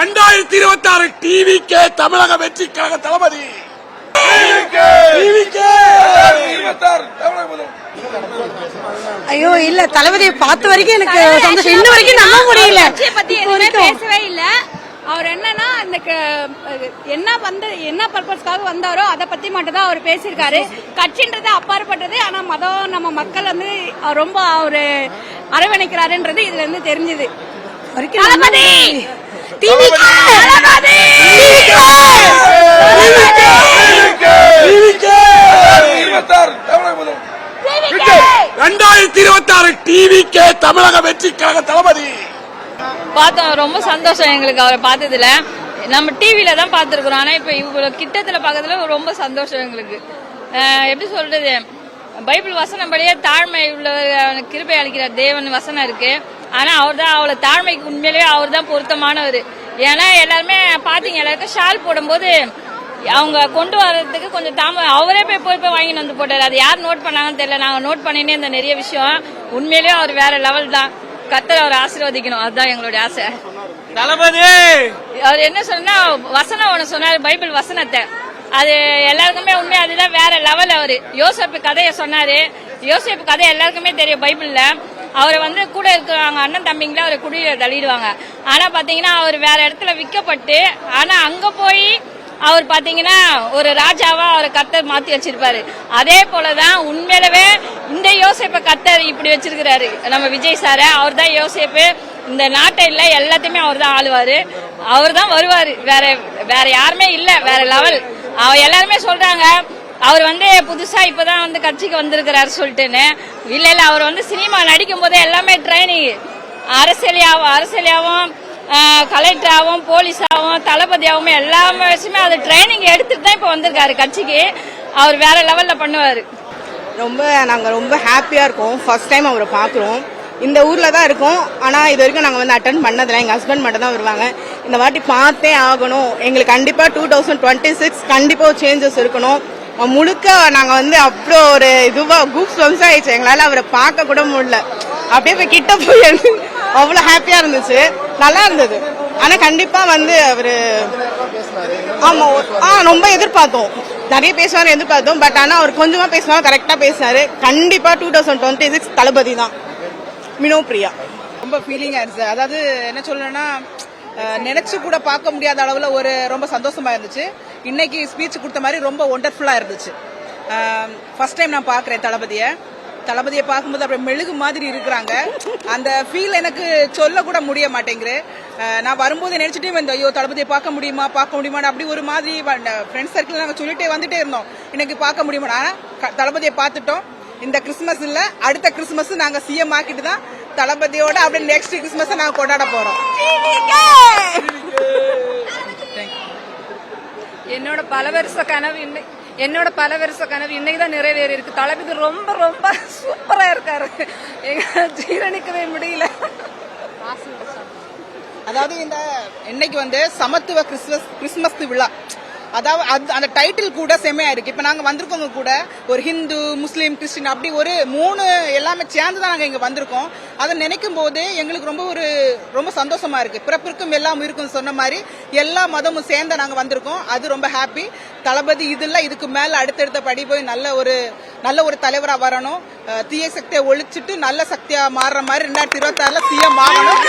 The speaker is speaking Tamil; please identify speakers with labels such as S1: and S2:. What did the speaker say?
S1: 2026 டிவிகே தமிழக வெற்றி கழக தளபதி.
S2: ஐயோ இல்ல, தளபதியை பார்த்த வரைக்கும் எனக்கு சந்தோஷம். இன்ன வரைக்கும் நம்ப முடியல.
S3: பேசவே இல்ல. அவர் என்னன்னா என்ன பர்பஸ்க்காக வந்தாரோ அதை பத்தி மட்டும் தான் அவர் பேசியிருக்காரு. கட்சின்றது அப்பாற்பட்டது. ஆனா மதம் நம்ம மக்கள் வந்து ரொம்ப அவரு அரவணைக்கிறாருன்றது இதுல இருந்து தெரிஞ்சது.
S1: டிவிகே தமிழக வெற்றி கழக தளபதி.
S4: பார்த்தோம், ரொம்ப சந்தோஷம் எங்களுக்கு அவரை பார்த்ததுல. நம்ம டிவில தான் பார்த்துருக்குறோம். ஆனா இப்ப இவ்வளவு கிட்டத்துல பார்க்கறதுல ரொம்ப சந்தோஷம் எங்களுக்கு. எப்படி சொல்றது, பைபிள் வசனம் படியே தாழ்மை உள்ள கிருபை அளிக்கிற தேவன் வசனம் இருக்கு. ஆனா அவர் தான் அவ்வளவு தாழ்மைக்கு உண்மையிலேயே அவர் தான் பொருத்தமானவர். ஏன்னா எல்லாருமே பாத்தீங்க, எல்லாருக்கும் ஷால் போடும்போது அவங்க கொண்டு வர்றதுக்கு கொஞ்சம் அவரே போய் வாங்கிட்டு வந்து போட்டாரு. அது யார் நோட் பண்ணாங்கன்னு தெரியல. நாங்க நோட் பண்ணினே இந்த நிறைய விஷயம். உண்மையிலேயே அவர் வேற லெவல் தான். கர்த்தர் அவர் ஆசீர்வதிக்கணும், அதுதான் எங்களுடைய ஆசை.
S1: தளபதி
S4: அவர் என்ன சொன்னா, வசனம் ஒண்ணு சொன்னாரு, பைபிள் வசனத்தை. அது எல்லாருக்குமே உண்மை, அதுதான் வேற லெவல். அவரு யோசேப்பு கதையை சொன்னாரு. யோசேப்பு கதை எல்லாருக்குமே தெரியும் பைபிள்ல. அவரை வந்து கூட இருக்கிறாங்க அண்ணன் தம்பிங்களா அவரை குடியில தள்ளிடுவாங்க. ஆனா பாத்தீங்கன்னா அவர் வேற இடத்துல விற்கப்பட்டு, ஆனா அங்க போய் அவர் பாத்தீங்கன்னா ஒரு ராஜாவா அவரை கர்த்தர் மாத்தி வச்சிருப்பாரு. அதே போலதான் உண்மையிலவே இந்த யோசேப்பை கர்த்தர் இப்படி வச்சிருக்கிறாரு நம்ம விஜய் சார. அவர் தான் யோசேப்பு. இந்த நாட்டை இல்ல எல்லாத்தையுமே அவர் தான் ஆளுவாரு. அவர் தான் வருவாரு. வேற யாருமே இல்ல, வேற லெவல். எல்லாருமே சொல்றாங்க அவர் வந்து புதுசா இப்பதான் வந்து கட்சிக்கு வந்திருக்கிறாரு சொல்லிட்டுன்னு. இல்ல அவர் வந்து சினிமா நடிக்கும் போதே எல்லாமே ட்ரைனிங், அரசியலாவும் கலெக்டராகவும் போலீஸாகவும் தளபதியாகவும் எல்லா விஷயமே அது ட்ரைனிங் எடுத்துட்டு தான் இப்ப வந்திருக்காரு கட்சிக்கு. அவர் வேற லெவல்ல பண்ணுவாரு.
S2: நாங்க ரொம்ப ஹாப்பியா இருக்கோம். ஃபர்ஸ்ட் டைம் அவரை பாக்குறோம். இந்த ஊர்ல தான் இருக்கோம். ஆனா இது வரைக்கும் நாங்க வந்து அட்டென்ட் பண்ணதில்லை. எங்க ஹஸ்பண்ட் மட்டும் தான் வருவாங்க. இந்த வாட்டி பார்த்தே ஆகணும். எங்களுக்கு கண்டிப்பா 2026 கண்டிப்பா சேஞ்சஸ் இருக்கணும். முழுக்க நாங்க வந்து அவ்வளோ ஒரு இதுவா கூப்ஸ் வம்சம் ஆயிடுச்சு. எங்களால அவரை பார்க்க கூட முடியல. அப்படியே போய் கிட்ட போய் அவ்வளவு ஹாப்பியா இருந்துச்சு, நல்லா இருந்தது. ஆனா கண்டிப்பா வந்து அவரு ஆமா ரொம்ப எதிர்பார்த்தோம், நிறைய பேசுவாரு எதிர்பார்த்தோம். பட் ஆனா அவர் கொஞ்சமா பேசுவாங்க, கரெக்டா பேசினாரு. கண்டிப்பா 2026 தளபதி தான். மினோ பிரியா
S5: ரொம்ப ஃபீலிங்கா இருந்துச்சு. அதாவது என்ன சொல்லணும்னா, நினைச்சு கூட பார்க்க முடியாத அளவுல ஒரு ரொம்ப சந்தோஷமா இருந்துச்சு. இன்னைக்கு ஸ்பீச் கொடுத்த மாதிரி ரொம்ப ஒண்டர்ஃபுல்லா இருந்துச்சு. ஃபர்ஸ்ட் டைம் நான் பாக்குறேன் தளபதியை பார்க்கும்போது அப்படியே மெழுகு மாதிரி இருக்கிறாங்க. அந்த ஃபீல் எனக்கு சொல்ல கூட முடிய மாட்டேங்குது. நான் வரும்போது நினைச்சிட்டே வந்தோம், ஐயோ தளபதியை பார்க்க முடியுமா அப்படி ஒரு மாதிரி ஃப்ரெண்ட்ஸ் சர்க்கிள் நாங்கள் சொல்லிட்டே வந்துட்டே இருந்தோம், இன்னைக்கு பார்க்க முடியுமா. ஆனா தளபதியை பார்த்துட்டோம். இந்த கிறிஸ்துமஸ் இல்ல, அடுத்த கிறிஸ்துமஸ் நாங்க சிஎம் ஆக்கிட்டு தான் தளபதியோட அப்படியே நெக்ஸ்ட் கிறிஸ்துமஸ் நாங்க கொண்டாட போறோம்.
S3: என்னோட பல வருஷ கனவு இன்னைக்குதான் நிறைவேறி இருக்கு. தளபதி ரொம்ப ரொம்ப சூப்பரா இருக்காரு. ஜீரணிக்கவே முடியல.
S5: அதாவது இந்த இன்னைக்கு வந்து சமத்துவ கிறிஸ்துமஸ் விழா, அதாவது அந்த டைட்டில் கூட செம்மையா இருக்கு. இப்ப நாங்க வந்திருக்கோங்க கூட ஒரு ஹிந்து முஸ்லீம் கிறிஸ்டின் அப்படி ஒரு 3 எல்லாமே சேர்ந்து தான் நாங்க இங்க வந்திருக்கோம். அதை நினைக்கும் போது எங்களுக்கு ரொம்ப சந்தோஷமா இருக்கு. பிறப்பிற்கும் எல்லாம் இருக்கும் சொன்ன மாதிரி எல்லா மதமும் சேர்ந்து நாங்க வந்திருக்கோம். அது ரொம்ப ஹாப்பி. தளபதி இதுக்கு மேல அடுத்தடுத்த படி போய் நல்ல ஒரு தலைவரா வரணும். தீய சக்தியை ஒழிச்சிட்டு நல்ல சக்தியா மாறுற மாதிரி 2026 சிஎம் ஆகணும்.